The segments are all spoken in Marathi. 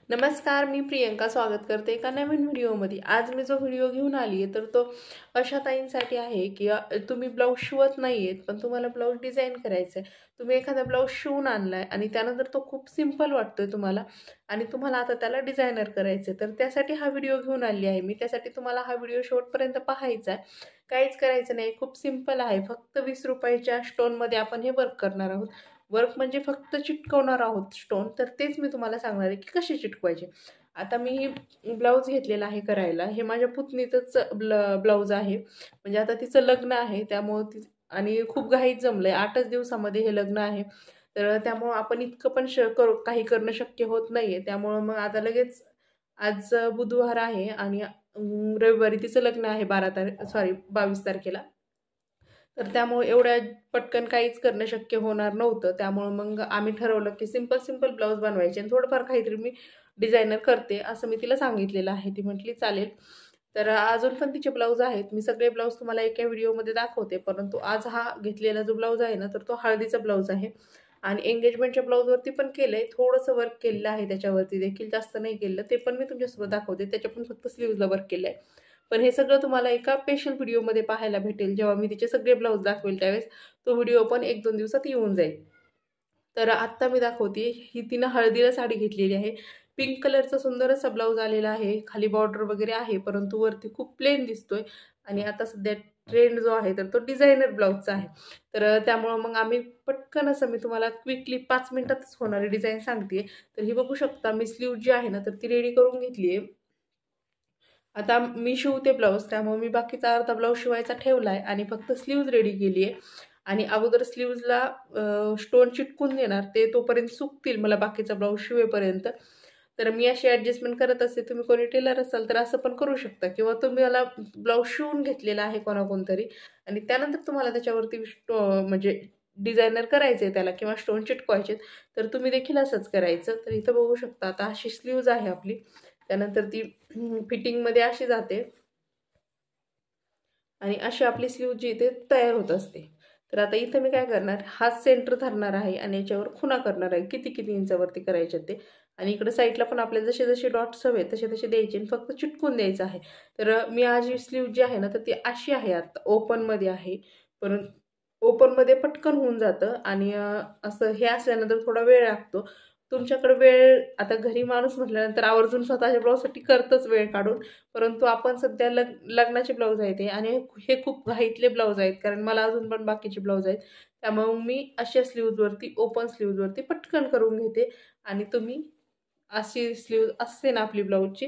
नमस्कार, मी प्रियंका स्वागत करते एका नवीन व्हिडिओमध्ये. आज मी जो व्हिडिओ घेऊन आली आहे तर तो अशा ताईंसाठी आहे की तुम्ही ब्लाऊज शिवत नाही आहेत पण तुम्हाला ब्लाऊज डिझाईन करायचं आहे. तुम्ही एखादा ब्लाऊज शिवून आणला आहे आणि त्यानंतर तो खूप सिंपल वाटतोय तुम्हाला आणि तुम्हाला आता त्याला डिझायनर करायचं आहे. तर त्यासाठी हा व्हिडिओ घेऊन आली आहे मी. त्यासाठी तुम्हाला हा व्हिडिओ शेवटपर्यंत पाहायचा आहे. काहीच करायचं नाही, खूप सिंपल आहे. फक्त 20 रुपयाच्या स्टोनमध्ये आपण हे वर्क करणार आहोत. वर्क म्हणजे फक्त चिटकवणार आहोत स्टोन. तर तेच मी तुम्हाला सांगणार आहे की कसे चिटकवायचे. आता मी ब्लाऊज घेतलेला आहे करायला. हे माझ्या पुतणीचंच ब्लाऊज आहे. म्हणजे आता तिचं लग्न आहे त्यामुळं आणि खूप घाईत जमलंय. 8च दिवसामध्ये हे लग्न आहे. तर त्यामुळं आपण इतकं पण काही करणं शक्य होत नाहीये. त्यामुळं मग आता लगेच आज बुधवार आहे आणि रविवारी तिचं लग्न आहे 22 तारखेला. तर त्यामुळे एवढ्या पटकन काहीच करणं शक्य होणार नव्हतं. त्यामुळं मग आम्ही ठरवलं की सिंपल ब्लाऊज बनवायचे आणि थोडंफार काहीतरी मी डिझायनर करते असं मी तिला सांगितलेलं आहे. ती म्हटली चालेल. तर अजून पण तिचे ब्लाऊज आहेत. मी सगळे ब्लाऊज तुम्हाला एका व्हिडिओमध्ये दाखवते. परंतु आज हा घेतलेला जो ब्लाऊज आहे ना तर तो हळदीचा ब्लाऊज आहे आणि एंगेजमेंटच्या ब्लाऊजवरती पण केलंय. थोडंसं वर्क केलेलं आहे त्याच्यावरती देखील, जास्त नाही केलं. ते पण मी तुमच्यासोबत दाखवते. त्याच्या पण फक्त स्लीव्हजला वर्क केलंय. पण हे सगळं तुम्हाला एका स्पेशल व्हिडिओमध्ये पाहायला भेटेल. जेव्हा मी तिचे सगळे ब्लाऊज दाखवेल त्यावेळेस तो व्हिडिओ पण 1-2 दिवसात येऊन जाईल. तर आत्ता मी दाखवते. ही तिनं हळदीला साडी घेतलेली आहे. पिंक कलरचा सुंदर असा ब्लाऊज आलेला आहे. खाली बॉर्डर वगैरे आहे, परंतु वरती खूप प्लेन दिसतोय आणि आता सध्या ट्रेंड जो आहे तर तो डिझायनर ब्लाऊजचा आहे. तर त्यामुळं मग आम्ही पटकन असं मी तुम्हाला क्विकली 5 मिनिटातच होणारी डिझाईन सांगते. तर ही बघू शकता मी स्लीव्ह जी आहे ना तर ती रेडी करून घेतली आहे. आता मी शिवते ब्लाऊज त्यामुळे मी बाकीचा अर्धा ब्लाऊज शिवायचा ठेवला आहे आणि फक्त स्लीव्ज रेडी केली आहे आणि अगोदर स्लीव्जला स्टोन चिटकून देणार, ते तोपर्यंत सुकतील मला बाकीचा ब्लाऊज शिवेपर्यंत. तर मी अशी ॲडजस्टमेंट करत असते. तुम्ही कोणी टेलर असाल तर असं पण करू शकता किंवा तुम्ही मला ब्लाऊज शिवून घेतलेला आहे कोणाकोणतरी आणि त्यानंतर तुम्हाला त्याच्यावरती म्हणजे डिझायनर करायचं आहे त्याला किंवा स्टोन चिटकवायचे तर तुम्ही देखील असंच करायचं. तर इथं बघू शकता आता अशी स्लीव्ज आहे आपली. त्यानंतर ती फिटिंगमध्ये अशी जाते आणि अशी आपली स्लीव जी इथे तयार होत असते. तर आता इथं मी काय करणार, हात सेंटर धरणार आहे आणि याच्यावर खुणा करणार आहे. किती किती इंचावरती करायचे ते आणि इकडे साईडला पण आपल्याला जसे जसे डॉट्स हवे तसे तसे द्यायचे आणि फक्त चिटकून द्यायचं आहे. तर मी आज ही स्लीव जी आहे ना तर ती अशी आहे, आता ओपनमध्ये आहे. पण ओपनमध्ये पटकन होऊन जातं आणि असं हे असल्यानंतर थोडा वेळ लागतो. तुमच्याकडे वेळ आता घरी माणूस म्हटल्यानंतर आवर्जून स्वतःच्या ब्लाऊजसाठी करतच वेळ काढून. परंतु आपण सध्या लग्नाचे ब्लाऊज आहेत हे आणि हे खूप घाईतले ब्लाऊज आहेत कारण मला अजून पण बाकीचे ब्लाऊज आहेत. त्यामुळे मी अशा स्लीव्जवरती ओपन स्लीव्जवरती पटकन करून घेते आणि तुम्ही अशी स्लीव असते ना आपली ब्लाऊजची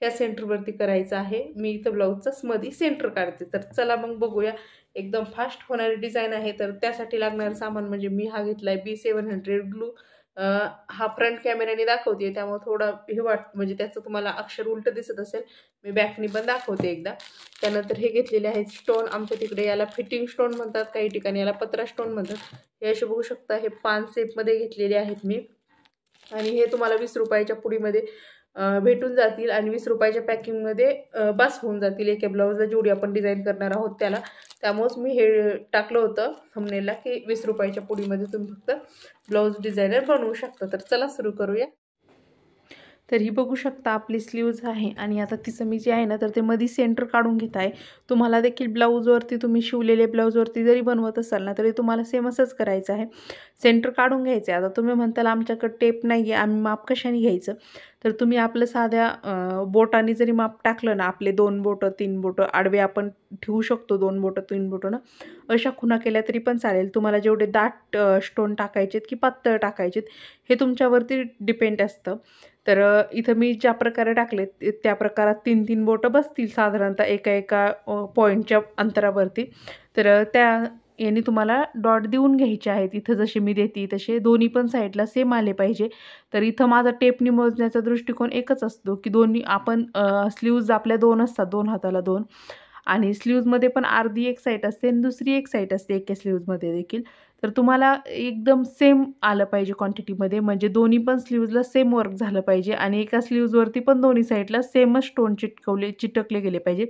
ह्या सेंटरवरती करायचं आहे. मी इथं ब्लाऊजचाच मध्ये सेंटर काढते. तर चला मग बघूया. एकदम फास्ट होणारी डिझाईन आहे. तर त्यासाठी लागणारं सामान म्हणजे मी हा घेतला आहे B700 ग्लू. हा फ्रंट कॅमेऱ्याने दाखवते त्यामुळे थोडं हे म्हणजे त्याचं तुम्हाला अक्षर उलटं दिसत असेल. मी बॅकनी पण दाखवते एकदा. त्यानंतर हे घेतलेले आहेत स्टोन. आमच्या तिकडे याला फिटिंग स्टोन म्हणतात, काही ठिकाणी याला पत्रा स्टोन म्हणतात. हे असे बघू शकता, हे 5 सेटमध्ये घेतलेले आहेत मी आणि हे तुम्हाला 20 रुपयाच्या पुडीमध्ये भेटून जातील आणि 20 रुपयाच्या पॅकिंगमध्ये बस होऊन जातील एका ब्लाऊजला जेवढी आपण डिझाईन करणार आहोत त्याला. त्यामुळेच मी हे टाकलं होतं थंबनेलला की 20 रुपयाच्या पुडीमध्ये तुम्ही फक्त ब्लाऊज डिझायनर बनवू शकता. तर चला सुरू करूया. तर ही बघू शकता आपली स्लीव्ज आहे आणि आता तिचं मी जे आहे ना तर ते मध्ये सेंटर काढून घेत आहे. तुम्हाला देखील ब्लाऊजवरती तुम्ही शिवलेले ब्लाऊजवरती जरी बनवत असाल ना तरी तुम्हाला सेम असंच करायचं आहे. सेंटर काढून घ्यायचं आहे. आता तुम्ही म्हणताल आमच्याकडे टेप नाही आहे, आम्ही माप कशाने घ्यायचं. तर तुम्ही आपलं साध्या बोटाने जरी माप टाकलं ना, आपले 2 बोटं 3 बोटं आडवे आपण ठेवू शकतो, 2 बोटं 3 बोटं ना अशा खुणा केल्या तरी पण चालेल. तुम्हाला जेवढे दाट स्टोन टाकायचेत की पातळ टाकायचेत हे तुमच्यावरती डिपेंड असतं. तर इथं मी ज्या प्रकारे टाकलेत त्या प्रकारात 3-3 बोटं बसतील साधारणतः एका पॉईंटच्या अंतरावरती. तर त्या याने तुम्हाला डॉट देऊन घ्यायचे आहेत. इथं जसे मी देते तसे दोन्ही पण साईडला सेम आले पाहिजे. तर इथं माझा टेपनी मोजण्याचा दृष्टिकोन एकच असतो की दोन्ही आपण स्लीव्ज आपल्या 2 असतात, 2 हाताला 2 आणि स्लीव्जमध्ये पण अर्धी एक साईड असते आणि दुसरी एक साईड असते एका स्लीव्जमध्ये देखील. तर तुम्हाला एकदम सेम आलं पाहिजे क्वांटिटीमध्ये, म्हणजे दोन्ही पण स्लीव्जला सेम वर्क झालं पाहिजे आणि एका स्लीव्जवरती पण दोन्ही साईडला सेमच स्टोन चिटकले गेले पाहिजे.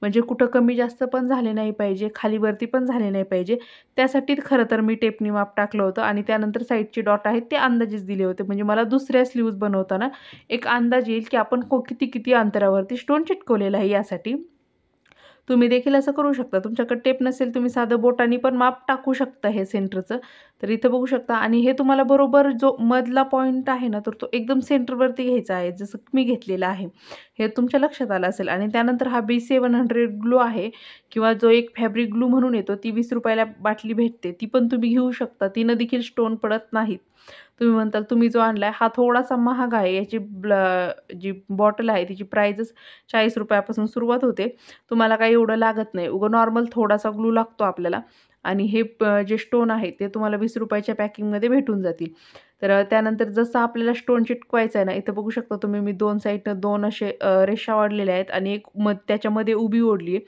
म्हणजे कुठं कमी जास्त पण झाले नाही पाहिजे, खालीवरती पण झाले नाही पाहिजे. त्यासाठी खरं तर मी टेपनी माप टाकलं होतं आणि त्यानंतर साईडचे डॉट आहेत ते अंदाजेच दिले होते. म्हणजे मला दुसऱ्या स्लीव्ज बनवताना एक अंदाज येईल की आपण किती किती अंतरावरती स्टोन चिटकवलेला आहे. यासाठी तुम्ही देखील असं करू शकता. तुमच्याकडे टेप नसेल तुम्ही साधं बोटानी पण माप टाकू शकता हे सेंटरचं. तर इथं बघू शकता आणि हे तुम्हाला बरोबर जो मधला पॉईंट आहे ना, तर तो एकदम सेंटरवरती घ्यायचा आहे, जसं मी घेतलेला आहे. हे तुमच्या लक्षात आलं असेल. आणि त्यानंतर हा B700 ग्लू आहे किंवा जो एक फॅब्रिक ग्लू म्हणून येतो, ती ₹20 बाटली भेटते. ती पण तुम्ही घेऊ शकता. तिनं देखील स्टोन पडत नाहीत. तुम्ही म्हणताल तुम्ही जो आणलाय हा थोडासा महाग आहे. याची जी बॉटल आहे तिची प्राइसच ₹40 पासून सुरुवात होते. तुम्हाला काही एवढं लागत नाही. उगं नॉर्मल थोडासा ग्लू लागतो आपल्याला आणि हे जे स्टोन आहे ते तुम्हाला ₹20च्या पॅकिंगमध्ये भेटून जातील. तर त्यानंतर जसं आपल्याला स्टोन चिटकवायचं आहे ना, इथं बघू शकता तुम्ही मी 2 साईडनं 2 असे रेषा ओढलेल्या आहेत आणि एक त्याच्यामध्ये उभी ओढली आहे.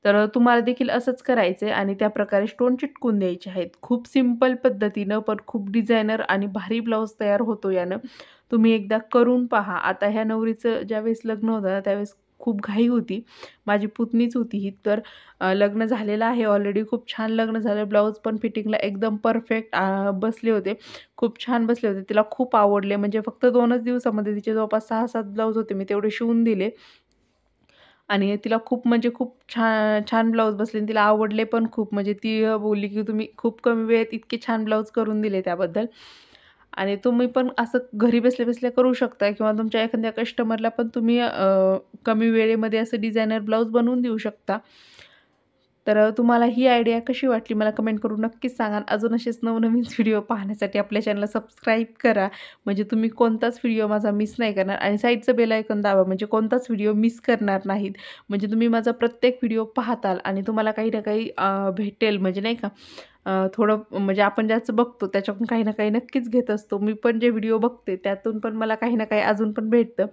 तर तुम्हाला देखील असंच करायचं आहे आणि त्याप्रकारे स्टोन चिटकून द्यायचे आहेत. खूप सिंपल पद्धतीनं पण खूप डिझायनर आणि भारी ब्लाऊज तयार होतो यानं. तुम्ही एकदा करून पहा. आता ह्या नवरीचं ज्यावेळेस लग्न होतं ना, त्यावेळेस खूप घाई होती. माझी पुतणीच होती ही. तर लग्न झालेलं आहे ऑलरेडी. खूप छान लग्न झालं. ब्लाऊज पण फिटिंगला एकदम परफेक्ट बसले होते. खूप छान बसले होते. तिला खूप आवडले. म्हणजे फक्त 2च दिवसामध्ये तिचे जवळपास 6-7 ब्लाऊज होते. मी तेवढे शिवून दिले. आणि तिला खूप म्हणजे खूप छान ब्लाऊज बसले आणि तिला आवडले पण खूप. म्हणजे ती बोलली की तुम्ही खूप कमी वेळेत इतके छान ब्लाऊज करून दिले त्याबद्दल. आणि तुम्ही पण असं घरी बसल्या-बसल्या करू शकता किंवा तुमच्या एखाद्या कस्टमरला पण तुम्ही कमी वेळेमध्ये असं डिझायनर ब्लाऊज बनवून देऊ शकता. तर तुम्हाला ही आयडिया कशी वाटली मला कमेंट करून नक्कीच सांगा. अजून असेच नवनवीन व्हिडिओ पाहण्यासाठी आपल्या चॅनलला सबस्क्राईब करा. म्हणजे तुम्ही कोणताच व्हिडिओ माझा मिस नाही करणार आणि साईडचं बेल आयकॉन दाबा म्हणजे कोणताच व्हिडिओ मिस करणार नाहीत. म्हणजे तुम्ही माझा प्रत्येक व्हिडिओ पाहताल आणि तुम्हाला काही ना काही भेटेल म्हणजे नाही का. थोडं म्हणजे आपण ज्याचं बघतो त्याच्याकडून काही ना काही नक्कीच घेत असतो. मी पण जे व्हिडिओ बघते त्यातून पण मला काही ना काही अजून पण भेटतं.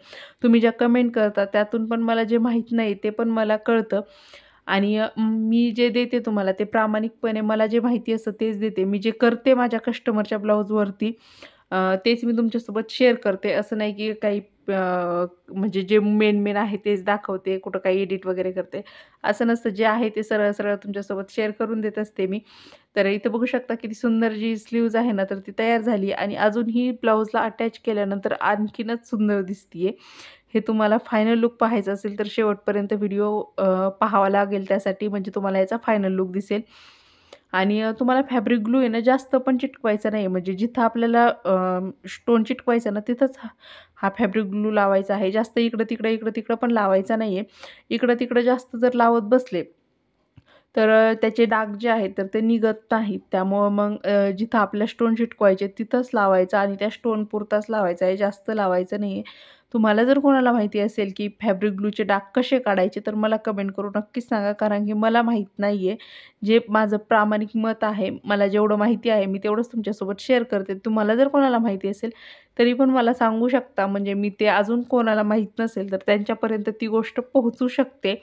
तुम्ही ज्या कमेंट करता त्यातून पण मला जे माहीत नाही ते पण मला कळतं. आणि मी जे देते तुम्हाला ते प्रामाणिकपणे मला जे माहिती असतं तेच देते. मी जे करते माझ्या कस्टमरच्या ब्लाऊजवरती तेच मी तुमच्यासोबत शेअर करते. असं नाही की काही म्हणजे जे मेन आहे तेच दाखवते, कुठं काही एडिट वगैरे करते. असं नसतं. जे आहे ते सरळ-सरळ तुमच्यासोबत शेअर करून देत असते मी. तर इथं बघू शकता किती सुंदर जी स्लीव्ज आहे ना, तर ती तयार झाली आणि अजून ही ब्लाऊजला अटॅच केल्यानंतर आणखीनच सुंदर दिसतीये. हे तुम्हाला फायनल लूक पाहायचा असेल तर शेवटपर्यंत व्हिडिओ पाहावा लागेल त्यासाठी म्हणजे तुम्हाला याचा फायनल लूक दिसेल. आणि तुम्हाला फॅब्रिक ग्लू आहे ना जास्त पण चिटकवायचा नाही म्हणजे जिथं आपल्याला स्टोन चिटकवायचा ना तिथंच हा फॅब्रिक ग्लू लावायचा आहे. जास्त इकडं-तिकडं पण लावायचा नाही आहे. इकडं-तिकडं जास्त जर लावत बसले तर त्याचे डाग जे आहेत तर ते निघत नाहीत. त्यामुळं मग जिथं आपल्याला स्टोन चिटकवायचे तिथंच लावायचं आणि त्या स्टोन पुरताच लावायचा आहे, जास्त लावायचं नाही आहे. तुम्हाला जर कोणाला माहिती असेल की फॅब्रिक ग्लूचे डाग कसे काढायचे तर मला कमेंट करून नक्कीच सांगा. कारण की मला माहीत नाही आहे. जे माझं प्रामाणिक मत आहे, मला जेवढं माहिती आहे मी तेवढंच तुमच्यासोबत शेअर करते. तुम्हाला जर कोणाला माहिती असेल तरी पण मला सांगू शकता. म्हणजे मी ते अजून कोणाला माहीत नसेल तर त्यांच्यापर्यंत ती गोष्ट पोहोचू शकते.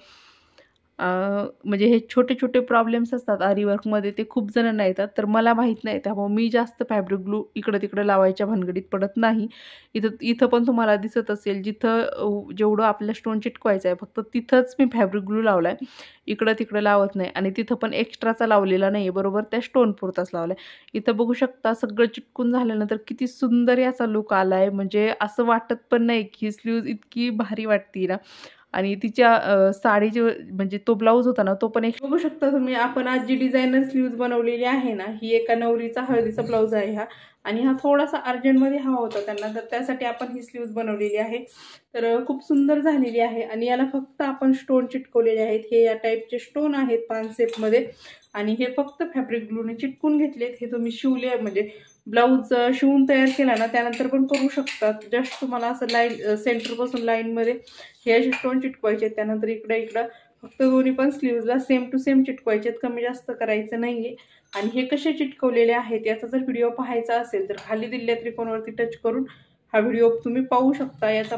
म्हणजे हे छोटे-छोटे प्रॉब्लेम्स असतात आरी वर्कमध्ये ते खूप जणांना येतात. तर मला माहीत नाही त्यामुळे मी जास्त फॅब्रिक ग्लू इकडं-तिकडं लावायच्या भानगडीत पडत नाही. इथं इथं पण तुम्हाला दिसत असेल जिथं जेवढं आपल्याला स्टोन चिटकवायचं आहे फक्त तिथंच मी फॅब्रिक ग्लू लावलाय. इकडं-तिकडं लावत नाही आणि तिथं पण एक्स्ट्राचा लावलेला नाही आहे. बरोबर त्या स्टोन पुरताच लावलाय. इथं बघू शकता सगळं चिटकून झाल्यानंतर किती सुंदर याचा लूक आलाय. म्हणजे असं वाटत पण नाही की ही स्लीव्ज इतकी भारी वाटते ना. आणि तिच्या साडीचे म्हणजे तो ब्लाऊज होता ना, तो पण एक बघू शकता तुम्ही आपण आज जी डिझायनर स्लीव्ज बनवलेली आहे ना, ही एका नवरीचा हळदीचा ब्लाऊज आहे हा आणि हा थोडासा अर्जंटमध्ये हवा होता त्यांना, तर त्यासाठी आपण ही स्लीव्ज बनवलेली आहे. तर खूप सुंदर झालेली आहे आणि याला फक्त आपण स्टोन चिटकवलेले आहेत. हे या टाईपचे स्टोन आहेत 5 सेटमध्ये आणि हे फक्त फॅब्रिक ग्लूने चिटकून घेतलेत. हे तुम्ही शिवले म्हणजे ब्लाऊज शिवून तयार केला ना त्यानंतर पण करू शकतात. जस्ट तुम्हाला असं लाईन सेंटरपासून लाईनमध्ये हे असे स्टोन चिटकवायचे. त्यानंतर इकडं फक्त दोन्ही पण स्लीव्जला सेम टू सेम चिटकवायचे, कमी जास्त करायचं नाहीये. आणि हे कसे चिटकवलेले आहेत याचा जर व्हिडिओ पाहायचा असेल तर खाली दिलेल्या त्रिकोणावरती टच करून हा व्हिडिओ तुम्ही पाहू शकता. याचा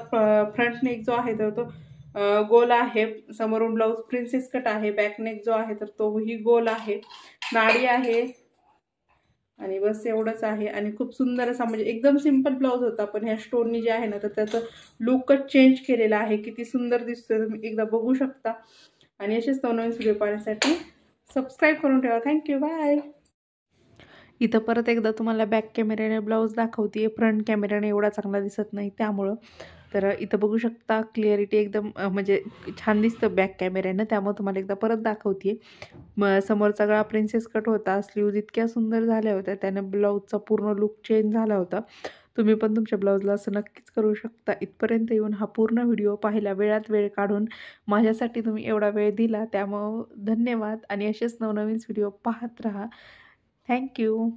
फ्रंट नेक जो आहे तर तो गोल आहे, समोरून ब्लाऊज प्रिन्सेस कट आहे, बॅक नेक जो आहे तर तोही गोल आहे, नाडी आहे आणि बस एवढंच आहे. आणि खूप सुंदर असा म्हणजे एकदम सिंपल ब्लाऊज होता पण ह्या स्टोननी जे आहे ना तर त्याचं लुकच चेंज केलेला आहे. किती सुंदर दिसतोय तुम्ही एकदा बघू शकता. आणि असेच नवनवीन व्हिडिओ पाहण्यासाठी सबस्क्राईब करून ठेवा. Thank you, bye. इथं परत एकदा तुम्हाला बॅक कॅमेऱ्याने ब्लाऊज दाखवते. फ्रंट कॅमेऱ्याने एवढा चांगला दिसत नाही त्यामुळं. तर इथं बघू शकता क्लिअरिटी एकदम म्हणजे छान दिसतं बॅक कॅमेऱ्यानं, त्यामुळे तुम्हाला एकदा परत दाखवते. मग समोरचा गळा प्रिन्सेस कट होता, स्लीव्ज इतक्या सुंदर झाल्या होत्या, त्यानं ब्लाऊजचा पूर्ण लुक चेंज झाला होता. तुम्ही पण तुमच्या ब्लाऊजला असं नक्कीच करू शकता. इथपर्यंत येऊन हा पूर्ण व्हिडिओ पाहिला, वेळात वेळ काढून माझ्यासाठी तुम्ही एवढा वेळ दिला, त्यामुळं धन्यवाद. आणि असेच नवनवीन व्हिडिओ पाहत राहा. थँक्यू.